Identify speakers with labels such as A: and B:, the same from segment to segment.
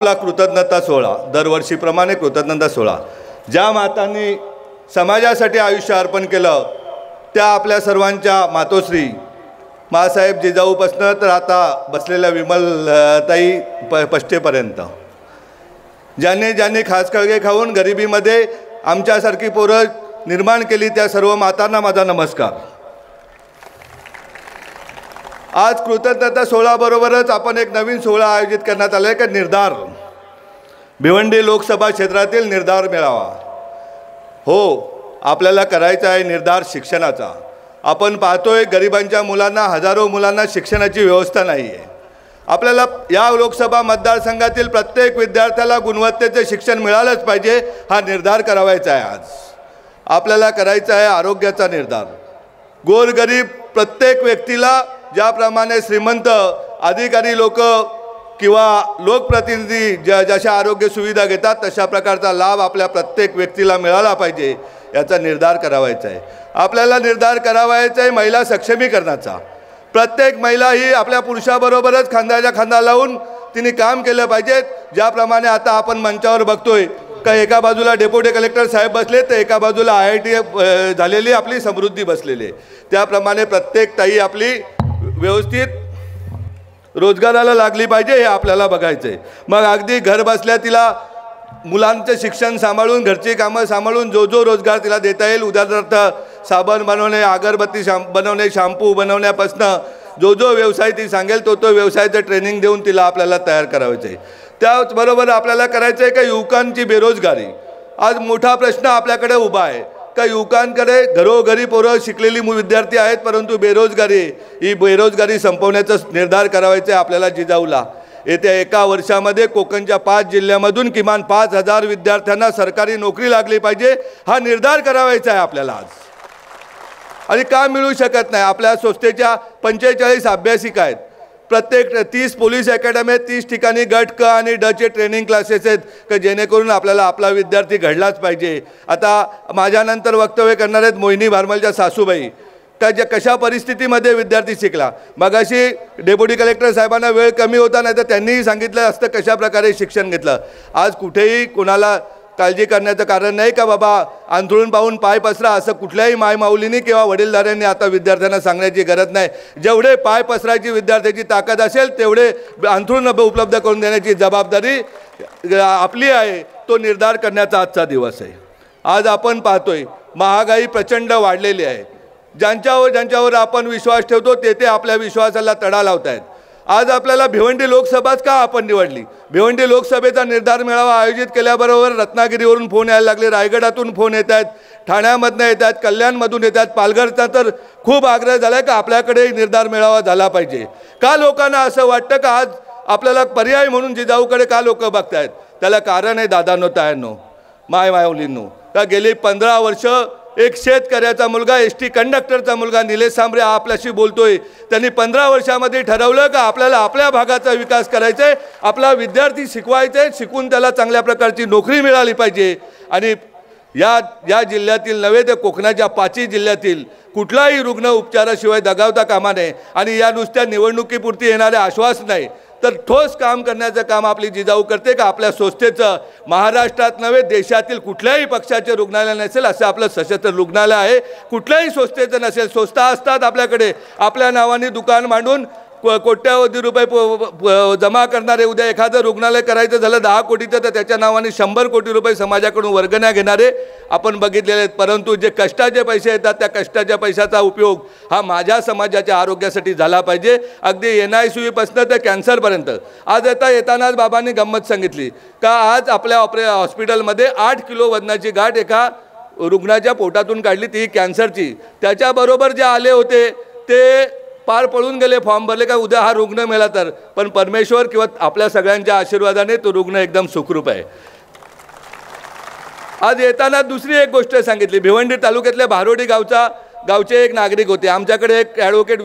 A: आपला कृतज्ञता सोहळा दरवर्षीप्रमाणे कृतज्ञता सोहळा ज्या मातांनी समाजासाठी आयुष्य अर्पण केलं त्या आपल्या सर्वांच्या मातोश्री मासाहेब जिजाऊपासनं तर आता बसलेल्या विमलताई पष्टेपर्यंत ज्यांनी ज्यांनी खास कळगे खाऊन गरिबीमध्ये आमच्यासारखी पोरं निर्माण केली त्या सर्व मातांना माझा नमस्कार। आज कृतज्ञता सोहळ्याबरोबरच आपण एक नवीन सोहळा आयोजित करण्यात आला आहे की निर्धार भिवंडी लोकसभा क्षेत्रातील निर्धार मेळावा। हो, आपल्याला करायचा आहे निर्धार शिक्षणाचा। आपण पाहतोय गरिबांच्या मुलांना हजारो मुलांना शिक्षणाची व्यवस्था नाही आहे। आपल्याला या लोकसभा मतदारसंघातील प्रत्येक विद्यार्थ्याला गुणवत्तेचे शिक्षण मिळालंच पाहिजे हा निर्धार करावायचा आहे। आज आपल्याला करायचा आहे आरोग्याचा निर्धार। गोरगरीब प्रत्येक व्यक्तीला ज्याप्रमाणे श्रीमंत अधिकारी लोक किंवा लोकप्रतिनिधी जशा आरोग्य सुविधा घेतात तशा प्रकारचा लाभ आपल्या प्रत्येक व्यक्तीला मिळाला पाहिजे याचा निर्धार करावायचा आहे। आपल्याला निर्धार करावायचा आहे महिला सक्षमीकरणाचा। प्रत्येक महिला ही आपल्या पुरुषाबरोबरच खांद्याला खांदा लावून तिने काम केलं पाहिजे। ज्याप्रमाणे आता आपण मंचावर बघतोय का एका बाजूला डेप्युटी कलेक्टर साहेब बसले तर एका बाजूला IIT झालेली आपली समृद्धी बसलेली आहे। त्याप्रमाणे प्रत्येक ताई आपली व्यवस्थित रोजगाराला लागली पाहिजे हे आपल्याला बघायचं आहे। मग अगदी घर बसल्या तिला मुलांचं शिक्षण सांभाळून घरची कामं सांभाळून जो रोजगार तिला देता येईल उदाहरणार्थ साबण बनवणे अगरबत्ती बनवणे शॅम्पू बनवण्यापासून जो व्यवसाय ती सांगेल तो व्यवसायाचं ट्रेनिंग देऊन तिला आपल्याला तयार करायचं आहे। त्याचबरोबर आपल्याला करायचं आहे का युवकांची बेरोजगारी आज मोठा प्रश्न आपल्याकडे उभा आहे का युवकांकडे घरोघरी पोरं शिकलेली विद्यार्थी आहेत परंतु ही बेरोजगारी संपवण्याचा निर्धार करायचा आहे आपल्याला जिजाऊला। येत्या एका वर्षामध्ये कोकणच्या 5 जिल्ह्यामधून किमान 5000 विद्यार्थ्यांना सरकारी नोकरी लागली पाहिजे हा निर्धार करायचा आहे आपल्याला आज। आणि का मिळू शकत नाही आपल्या संस्थेच्या 45 अभ्यासिका आहेत। प्रत्येक 30 पोलीस अकॅडमी 30 ठिकाणी गट क आणि ड चे ट्रेनिंग क्लासेस आहेत की जेणेकरून आपल्याला आपला विद्यार्थी घडलाच पाहिजे। आता माझ्यानंतर वक्तव्य करणार आहेत मोहिनी भारमलच्या सासूबाई का ज्या कशा परिस्थितीमध्ये विद्यार्थी शिकला। मगाशी डेप्युटी कलेक्टर साहेबांना वेळ कमी होता नाही तर त्यांनीही सांगितलं असतं कशा प्रकारे शिक्षण घेतलं। आज कुठेही कोणाला काळजी करण्याचं कारण नाही का बाबा अंथरूण पाहून पाय पसरा असं कुठल्याही मायमाऊलींनी किंवा वडीलधाऱ्यांनी आता विद्यार्थ्यांना सांगण्याची गरज नाही। जेवढे पाय पसरायची विद्यार्थ्याची ताकद असेल तेवढे अंथरूण उपलब्ध करून देण्याची जबाबदारी आपली आहे। तो निर्धार करण्याचा आजचा दिवस आहे। आज आपण पाहतोय महागाई प्रचंड वाढलेली आहे। ज्यांच्यावर आपण विश्वास ठेवतो ते आपल्या विश्वासाला तडा लावत आहेत। आज आपल्याला भिवंडी लोकसभाच का आपण निवडली। भिवंडी लोकसभेचा निर्धार मेळावा आयोजित केल्याबरोबर रत्नागिरीवरून फोन यायला लागले रायगडातून फोन येत आहेत ठाण्यामधून येत आहेत कल्याणमधून येत आहेत पालघरचा तर खूप आग्रह झाला आहे का आपल्याकडे निर्धार मेळावा झाला पाहिजे। का लोकांना असं वाटतं का आज आपल्याला पर्याय म्हणून जिजाऊकडे का लोक बघतायत त्याला कारण आहे दादांनो तायांनो मायमाऊलींनो का गेली 15 वर्ष एक शेतकऱ्याचा मुलगा ST कंडक्टरचा मुलगा निलेश सांबरे आपल्याशी बोलतोय त्यांनी 15 वर्षामध्ये ठरवलं का आपल्याला आपल्या भागाचा विकास करायचा आहे आपला विद्यार्थी शिकवायचा आहे शिकून त्याला चांगल्या प्रकारची नोकरी मिळाली पाहिजे। आणि या जिल्ह्यातील नव्हे तर कोकणाच्या 5 जिल्ह्यातील कुठलाही रुग्ण उपचाराशिवाय दगावता कामा नये आणि या नुसत्या निवडणुकीपुरती येणारे आश्वासन नाही तर ठोस काम करण्याचं काम आपली जिजाऊ करते का आपल्या संस्थेचं महाराष्ट्रात नव्हे देशातील कुठल्याही पक्षाचे रुग्णालय नसेल असं आपलं सशस्त्र रुग्णालय आहे। कुठल्याही संस्थेचं नसेल संस्था असतात आपल्याकडे आपल्या नावाने दुकान मांडून कोट्यावधी रुपये जमा करणारे उद्या एखादं रुग्णालय करायचं झालं 10 कोटीचं तर त्याच्या नावाने 100 कोटी रुपये समाजाकडून वर्गण्या घेणारे आपण बघितलेले आहेत। परंतु जे कष्टाचे पैसे येतात त्या कष्टाच्या पैशाचा उपयोग हा माझ्या समाजाच्या आरोग्यासाठी झाला पाहिजे। अगदी NICU पासून तर कॅन्सरपर्यंत आज येतानाच बाबांनी गंमत सांगितली का आज आपल्या हॉस्पिटलमध्ये 8 किलो वजनाची गाठ एका रुग्णाच्या पोटातून काढली ती कॅन्सरची। त्याच्याबरोबर जे आले होते ते पार पळून गेले फॉर्म भरले का उद्या हा रुग्ण मिळाला तर पण परमेश्वर किंवा आपल्या सगळ्यांच्या आशीर्वादाने तो रुग्ण एकदम सुखरूप आहे। आज येताना दुसरी एक गोष्ट सांगितली भिवंडी तालुक्यातल्या भारोडी गावचे एक नागरिक होते आमच्याकडे एक ॲडव्होकेट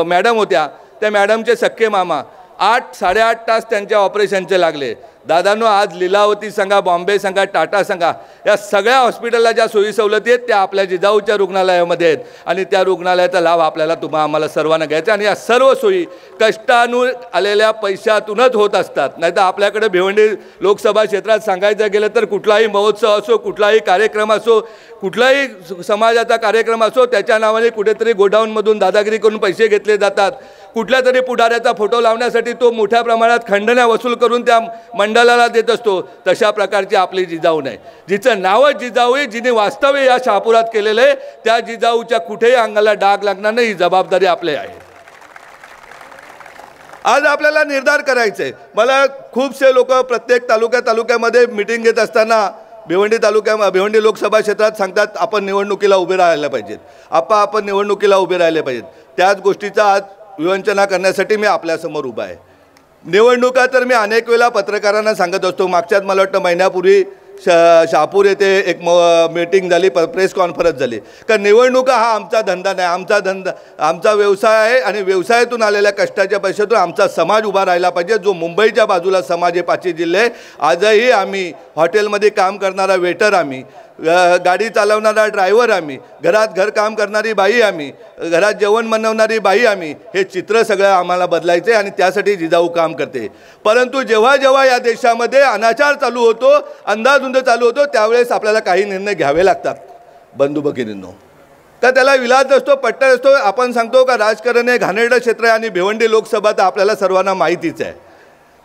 A: मॅडम होत्या त्या मॅडमचे सख्खे मामा 8-8.5 तास त्यांच्या ऑपरेशनचे लागले. दादांनो, आज लीलावती सांगा, बॉम्बे सांगा, टाटा सांगा, या सगळ्या हॉस्पिटलला ज्या सोयी सवलती आहेत त्या आपल्या जिजाऊच्या रुग्णालयामध्ये आहेत आणि त्या रुग्णालयाचा लाभ आपल्याला आम्हाला सर्वांना घ्यायचा. आणि या सर्व सोयी कष्टानं आलेल्या पैशातूनच होत असतात. नाही तर आपल्याकडे भिवंडी लोकसभा क्षेत्रात सांगायचं गेलं तर कुठलाही महोत्सव असो, कुठलाही कार्यक्रम असो, कुठलाही समाजाचा कार्यक्रम असो, त्याच्या नावाने कुठेतरी गोडाऊनमधून दादागिरी करून पैसे घेतले जातात. कुठल्या तरी पुढाऱ्याचा फोटो लावण्यासाठी तो मोठ्या प्रमाणात खंडण्या वसूल करून त्या मंडळाला देत असतो. तशा प्रकारची आपली जिजाऊ नाही. जिचं नावच जिजाऊ आहे, जिने वास्तव्य या शहापुरात केलेलं आहे, त्या जिजाऊच्या कुठेही अंगाला डाग लागणार नाही. ही जबाबदारी आपली आहे. आज आपल्याला निर्धार करायचा आहे. मला खूपसे लोक प्रत्येक तालुक्यामध्ये मिटिंग घेत असताना भिवंडी लोकसभा क्षेत्रात सांगतात, आपण निवडणुकीला उभे राहायला पाहिजेत, आपण निवडणुकीला उभे राहिले पाहिजेत. त्याच गोष्टीचा आज विवंचना करण्यासाठी मी आपल्यासमोर उभा आहे. निवडणुका तर मी अनेक वेळा पत्रकारांना सांगत असतो. मागच्याच मला वाटतं महिन्यापूर्वी शहापूर येथे एक मीटिंग झाली, प्रेस कॉन्फरन्स झाली. कारण निवडणुका हा आमचा धंदा नाही, आमचा व्यवसाय आहे आणि व्यवसायातून आलेल्या कष्टाच्या पैशातून आमचा समाज उभा राहिला पाहिजे. जो मुंबईच्या बाजूला समाज आहे, 5 जिल्हे, आजही आम्ही हॉटेलमध्ये काम करणारा वेटर, आम्ही गाडी चालवणारा ड्रायव्हर, आम्ही घरात घरकाम करणारी बाई, आम्ही घरात जेवण बनवणारी बाई, आम्ही हे चित्र सगळं आम्हाला बदलायचं आहे आणि त्यासाठी जिजाऊ काम करते. परंतु जेव्हा जेव्हा या देशामध्ये अनाचार चालू होतो, अंधाधुंद चालू होतो, त्यावेळेस आपल्याला काही निर्णय घ्यावे लागतात बंधू भगिनींनो. तर त्याला विलाज असतो, पट्टा असतो. आपण सांगतो का राजकारण हे घाणेरडं क्षेत्र आहे आणि भिवंडी लोकसभा तर आपल्याला सर्वांना माहितीच आहे.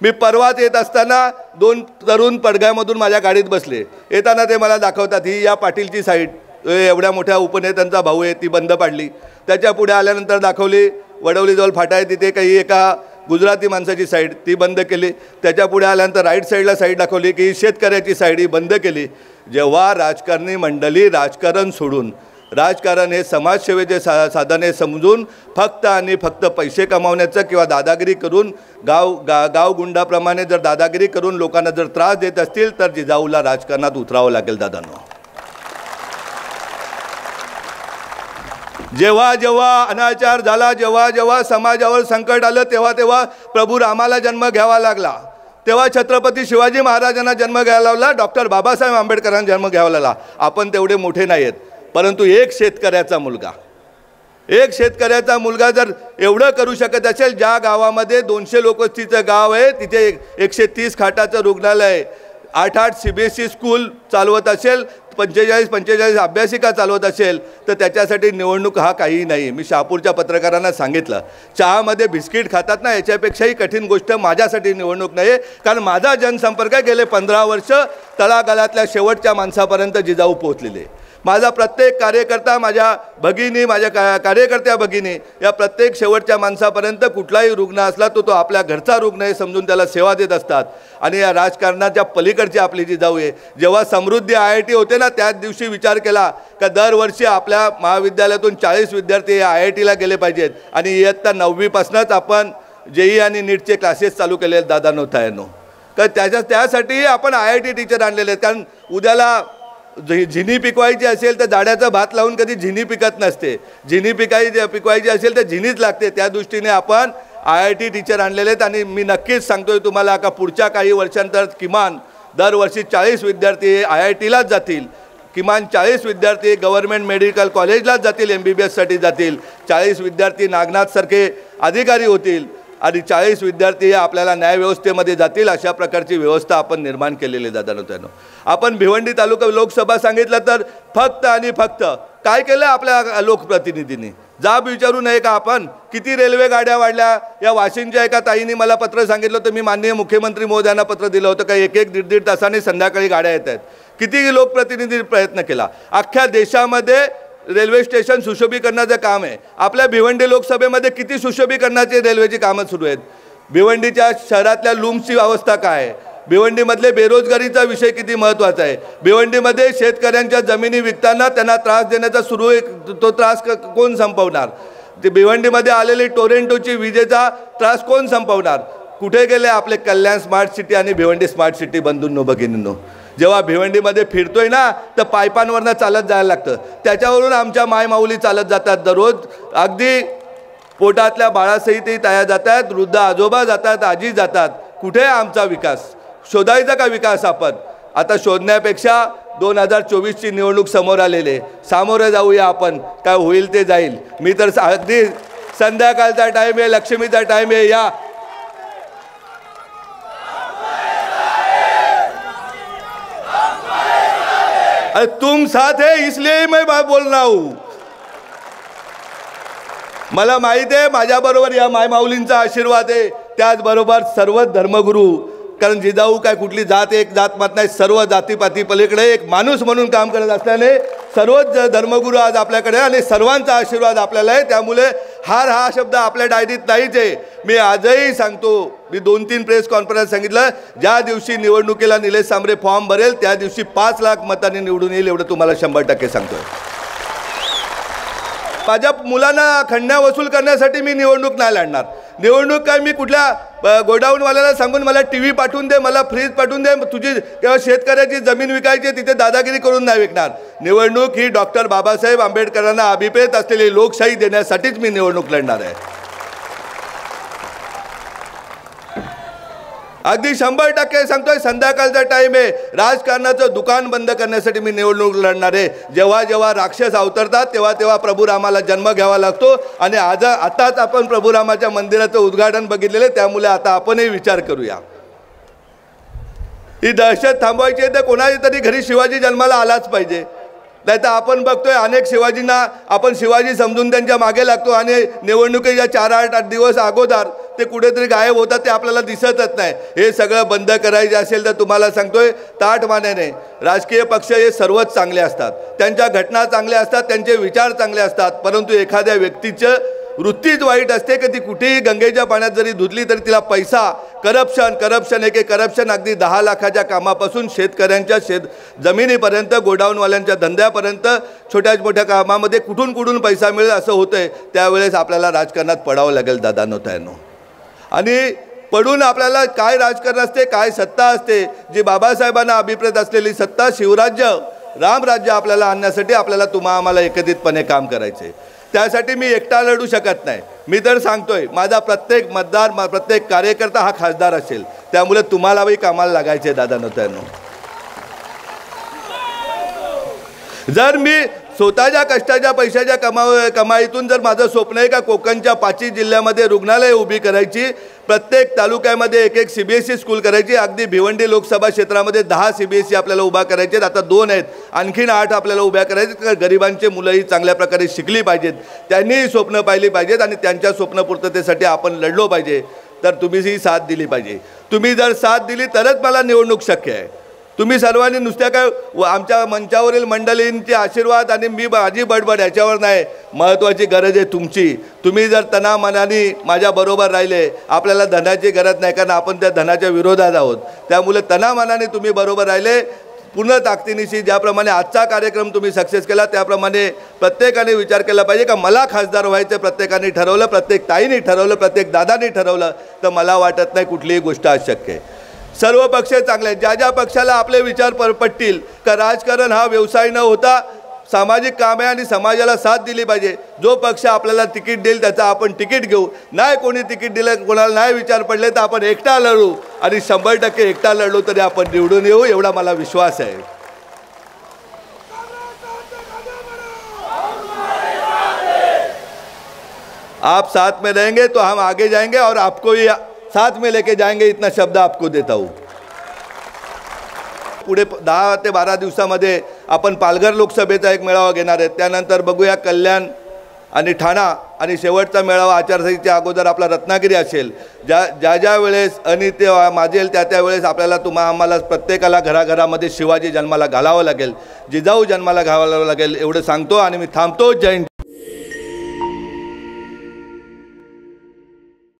A: मी परवाच येत असताना 2 तरुण पडघ्यामधून माझ्या गाडीत बसले. येताना ते मला दाखवतात, ही या पाटीलची साईड, एवढ्या मोठ्या उपनेत्यांचा भाऊ आहे, ती बंद पाडली. त्याच्या पुढे आल्यानंतर दाखवली वडवलीजवळ फाटा आहे, तिथे काही एका गुजराती माणसाची साईड, ती बंद केली. त्याच्या पुढे आल्यानंतर राईट साईडला साईड दाखवली की शेतकऱ्याची साईड, ही बंद केली. जेव्हा राजकारणी मंडळी राजकारण सोडून, राजकारण हे समाजसेवेचे साधन हे समजून फक्त आणि फक्त पैसे कमावण्याचं किंवा दादागिरी करून गाव गुंडाप्रमाणे जर दादागिरी करून लोकांना जर त्रास देत असतील तर जिजाऊला राजकारणात उतरावं लागेल. दादांनो, जेव्हा जेव्हा अनाचार झाला, जेव्हा जेव्हा समाजावर संकट आलं, तेव्हा प्रभू रामाला जन्म घ्यावा लागला, तेव्हा छत्रपती शिवाजी महाराजांना जन्म घ्यायला लावला, डॉक्टर बाबासाहेब आंबेडकरांना जन्म घ्यावा लागला. आपण तेवढे मोठे नाही आहेत, परंतु एक शेतकऱ्याचा मुलगा जर एवढं करू शकत असेल, ज्या गावामध्ये 200 लोकवस्तीचं गाव आहे, तिथे 130 खाटाचं रुग्णालय, 8 CBSE स्कूल चालवत असेल, 45 अभ्यासिका चालवत असेल, तर त्याच्यासाठी निवडणूक हा काही नाही. मी शहापूरच्या पत्रकारांना सांगितलं, चहामध्ये बिस्किट खातात ना, याच्यापेक्षाही कठीण गोष्ट माझ्यासाठी निवडणूक नाही. कारण माझा जनसंपर्क गेले 15 वर्ष तळागाळातल्या शेवटच्या माणसापर्यंत जिजाऊ पोहोचलेले. माझा प्रत्येक कार्यकर्ता, माझ्या भगिनी, माझ्या कार्यकर्त्या भगिनी, या प्रत्येक शेवटच्या माणसापर्यंत कुठलाही रुग्ण असला तो आपल्या घरचा रुग्ण आहे समजून त्याला सेवा देत असतात. आणि या राजकारणाच्या पलीकडची आपली जिजाऊ आहे. जेव्हा समृद्धी IIT होते ना, त्याच दिवशी विचार केला का दरवर्षी आपल्या महाविद्यालयातून 40 विद्यार्थी IITला गेले पाहिजेत आणि इयत्ता 9वी पासूनच आपण JEE आणि नीटचे क्लासेस चालू केले आहेत. दादांनो, तायांनो, तर त्यासाठी आपण IIT टीचर आणलेले आहेत. कारण उद्याला झिनी पिकवायची असेल तर जाड्याचा भात लावून कधी झिनी पिकत नसते. झिनी पिकवायची असेल तर झिनीच लागते. त्या दृष्टीने आपण IIT टीचर आणलेले आहेत. आणि मी नक्कीच सांगतोय तुम्हाला का पुढच्या काही वर्षांतर किमान दरवर्षी 40 विद्यार्थी IITलाच जातील, किमान 40 विद्यार्थी गव्हर्नमेंट मेडिकल कॉलेजलाच जातील, MBBSसाठी जातील, 40 विद्यार्थी नागनाथसारखे अधिकारी होतील आणि 40 विद्यार्थी आपल्याला न्यायव्यवस्थेमध्ये जातील. अशा प्रकारची व्यवस्था आपण निर्माण केलेली आहे. दादांनो, आपण भिवंडी तालुका लोकसभा सांगितलं तर फक्त आणि फक्त काय केलं आपल्या लोकप्रतिनिधींनी? जाब विचारू नये का आपण? किती रेल्वे गाड्या वाढल्या? या वाशिमच्या एका ताईंनी मला पत्र सांगितलं होतं, मी माननीय मुख्यमंत्री महोदयांना पत्र दिलं होतं का 1-1, 1.5 तासाने संध्याकाळी गाड्या येत आहेत. किती लोकप्रतिनिधी प्रयत्न केला. अख्ख्या देशामध्ये रेल्वे स्टेशन सुशोभीकरणाचं काम आहे. आपल्या भिवंडी लोकसभेमध्ये किती सुशोभीकरणाची रेल्वेची कामं सुरू आहेत. भिवंडीच्या शहरातल्या लूम्सची अवस्था काय आहे? भिवंडीमधले बेरोजगारीचा विषय किती महत्त्वाचा आहे. भिवंडीमध्ये शेतकऱ्यांच्या जमिनी विकताना त्यांना त्रास देण्याचा सुरू आहे, तो त्रास कोण संपवणार? ते भिवंडीमध्ये आलेली टोरेंटोची विजेचा त्रास कोण संपवणार? कुठे गेले आपले कल्याण स्मार्ट सिटी आणि भिवंडी स्मार्ट सिटी? बंधूंनो, भगिनींनो, जेव्हा भिवंडीमध्ये फिरतोय ना तर पायपांवरनं चालत जायला लागतं. त्याच्यावरून आमच्या मायमाऊली चालत जातात दररोज. अगदी पोटातल्या बाळासहितही ताया जातात, वृद्ध आजोबा जातात, आजी जातात. कुठे आहे आमचा विकास? शोधायचा का विकास आपण? आता शोधण्यापेक्षा 2024ची निवडणूक समोर आलेले, सामोरे जाऊया आपण. काय होईल ते जाईल. मी तर अगदी संध्याकाळचा टाईम आहे, लक्ष्मीचा टाईम आहे. या तुम साथ है इसलिए मैं बोल रहा हूं. मला माहिती आहे माझ्याबरोबर या मायमाऊलींचा आशीर्वाद आहे, त्याचबरोबर सर्व धर्मगुरू. कारण जिजाऊ काय कुठली जात एक जात मत नाही, सर्व जातीपाती पलीकडे एक माणूस म्हणून काम करत असल्याने सर्वच धर्मगुरू आज आपल्याकडे आणि सर्वांचा आशीर्वाद आपल्याला आहे. त्यामुळे हा शब्द आपल्या डायरीत नाहीच आहे. मी आजही सांगतो, मी 2-3 प्रेस कॉन्फरन्स सांगितलं, ज्या दिवशी निवडणुकीला निलेश सांबरे फॉर्म भरेल त्या दिवशी 5 लाख मतांनी निवडून येईल, एवढं तुम्हाला 100% सांगतोय. माझ्या मुलांना खंडण्या वसूल करण्यासाठी मी निवडणूक नाही लढणार. निवडणूक काय मी कुठल्या गोडाऊनवाल्याला सांगून मला टी व्ही पाठवून दे, मला फ्रीज पाठवून दे, तुझी किंवा शेतकऱ्याची जमीन विकायची तिथे दादागिरी करून नाही विकणार. निवडणूक ही डॉक्टर बाबासाहेब आंबेडकरांना अभिप्रेत असलेली लोकशाही देण्यासाठीच मी निवडणूक लढणार आहे. अगदी 100% सांगतोय. संध्याकाळचा टाईम आहे. राजकारणाचं दुकान बंद करण्यासाठी मी निवडणूक लढणार आहे. जेव्हा जेव्हा राक्षस अवतरतात तेव्हा तेव्हा प्रभू रामाला जन्म घ्यावा लागतो. आणि आताच आपण प्रभू रामाच्या मंदिराचं उद्घाटन बघितलेलं, त्यामुळे आता आपणही विचार करूया. ही दहशत थांबवायची आहे तर कोणाच्या तरी घरी शिवाजी जन्माला आलाच पाहिजे. नाही तर आपण बघतोय अनेक शिवाजींना आपण शिवाजी समजून त्यांच्या मागे लागतो आणि निवडणुकीच्या 4-8 दिवस अगोदर ते कुठेतरी गायब होतात, ते आपल्याला दिसतच नाही. हे सगळं बंद करायचे असेल तर तुम्हाला सांगतोय ताठ मानेने. राजकीय पक्ष हे सर्वच चांगले असतात, त्यांच्या घटना चांगल्या असतात, त्यांचे विचार चांगले असतात, परंतु एखाद्या व्यक्तीचं वृत्तीच वाईट असते की ती कुठेही गंगेच्या पाण्यात जरी धुतली तरी तिला पैसा, करप्शन एक करप्शन अगदी 10 लाखाच्या कामापासून शेतकऱ्यांच्या जमिनीपर्यंत, गोडाऊनवाल्यांच्या धंद्यापर्यंत, छोट्या मोठ्या कामामध्ये कुठून पैसा मिळेल असं होतंय. त्यावेळेस आपल्याला राजकारणात पडावं लागेल दादांनो ताईंनो. आणि पडून आपल्याला काय राजकारण असते, काय सत्ता असते, जी बाबासाहेबांना अभिप्रेत असलेली सत्ता, शिवराज्य, रामराज्य आपल्याला आणण्यासाठी आपल्याला आम्हाला एकत्रितपणे काम करायचे. त्यासाठी मी एकटा लढू शकत नाही. मी तर सांगतोय माझा प्रत्येक मतदार, प्रत्येक कार्यकर्ता हा खासदार असेल. त्यामुळे तुम्हालाही कामाला लागायचे दादांनो ताईंनो. जर मी स्वतःच्या कष्टाच्या पैशाच्या कमाईतून जर माझं स्वप्न आहे का कोकणच्या 5 जिल्ह्यामध्ये रुग्णालय उभी करायची, प्रत्येक तालुक्यामध्ये एक CBSE स्कूल करायची, अगदी भिवंडी लोकसभा क्षेत्रामध्ये 10 CBSE आपल्याला उभा करायचे, आता 2 आहेत, आणखीन 8 आपल्याला उभ्या करायचे. गरिबांचे मुलंही चांगल्या प्रकारे शिकली पाहिजेत, त्यांनीही स्वप्न पाहिली पाहिजेत आणि त्यांच्या स्वप्नपूर्ततेसाठी आपण लढलो पाहिजे. तर तुम्हीही साथ दिली पाहिजे. तुम्ही जर साथ दिली तरच मला निवडणूक शक्य आहे. तुम्ही सर्वांनी नुसत्या काय आमच्या मंचावरील मंडळींचे आशीर्वाद आणि मी माझी बडबड याच्यावर नाही, महत्त्वाची गरज आहे तुमची. तुम्ही जर तनामनाने माझ्याबरोबर राहिले, आपल्याला धनाची गरज नाही कारण आपण त्या धनाच्या विरोधात आहोत. त्यामुळे तनामनाने तुम्ही बरोबर राहिले, पूर्ण ताकदीनिशी ज्याप्रमाणे आजचा कार्यक्रम तुम्ही सक्सेस केला त्याप्रमाणे प्रत्येकाने विचार केला पाहिजे का मला खासदार व्हायचं. प्रत्येकाने ठरवलं, प्रत्येक ताईने ठरवलं, प्रत्येक दादाने ठरवलं, तर मला वाटत नाही कुठलीही गोष्ट अशक्य आहे. सर्व पक्ष चांगले आहेत. ज्या पक्षाला आपले विचार पटतील का राजकारण हा व्यवसाय न होता सामाजिक काम आहे आणि समाजाला साथ दिली पाहिजे, जो पक्ष आपल्याला तिकीट देईल त्याचा आपण तिकीट घेऊ. नाही कोणी तिकीट दिलं, कोणाला नाही विचार पडले तर आपण एकटा लढू आणि 100% एकटा लढलो तरी आपण निवडून येऊ, एवढा मला विश्वास आहे. आप साथ में रहेंगे तो हम आगे जाएंगे और आपको ही साथ में लेके जाएंगे, इतना शब्द आपको देता हूँ. पुढे 10 ते 12 दिवसामध्ये आपण पालघर लोकसभेचा एक मेळावा घेणार आहेत. त्यानंतर बघूया कल्याण आणि ठाणा आणि शेवटचा मेळावा आचारसंहितेच्या अगोदर आपला रत्नागिरी असेल. ज्या वेळेस अनित्य माजेल त्या वेळेस आपल्याला आम्हाला प्रत्येकाला घराघरामध्ये शिवाजी जन्माला घालावं लागेल, जिजाऊ जन्माला घालावं लागेल, एवढं सांगतो आणि मी थांबतो. जय हिंद.